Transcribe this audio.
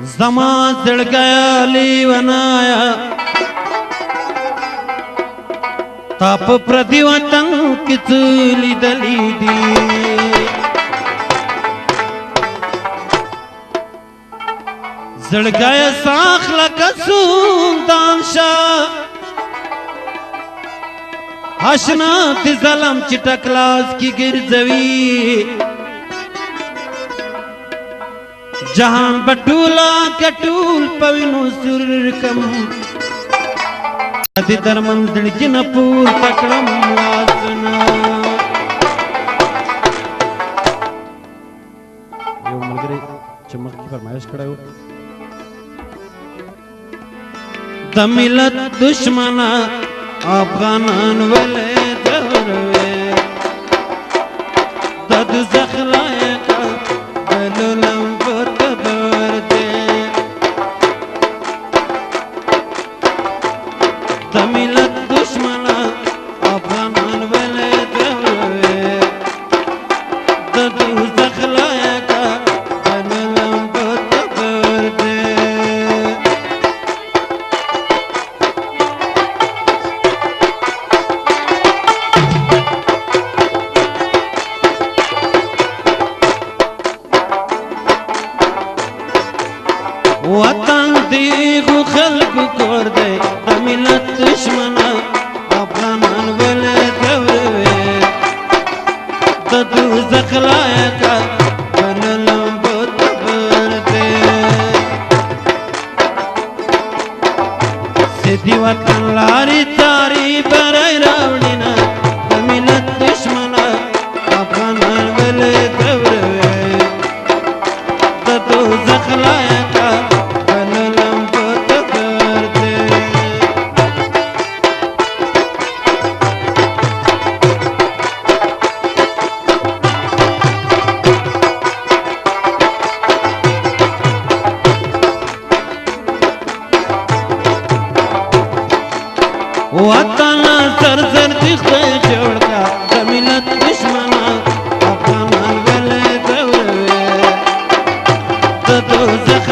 زما زړګیا لیونایا تا په پردي وطن کې څه لیدلي دي زړګیا ساخ لکه سوندان شاه آشنا تی ظلم چټک لاس کی ګرځوي جهان بټولا کټول پوینو سر کم دې درمن دړګي نه پور تکړم لاسنا یو ملګری چې مخکې فرمایش کړو د ملت دشمنا افغانان ولې دروي د دوزخ لایق دلولم پرتبر دې د ملت دشمنا افغانان ولې دروي د دوزخ لایق دلولم پرتبر دې وطن دیگو خلق کور دی د ملت دشمنا افغانان ولې دوروي د دوزخ لایقه بللم بتبر دی سیدی وطن لاري تاری برای راوړینا د ملت دشمنا افغانان ولې دوروي د دوزخ لایقه وطن سر سر تخته جوړ کا د ملت دشمنا افغانان ولې دوروي د دوزخ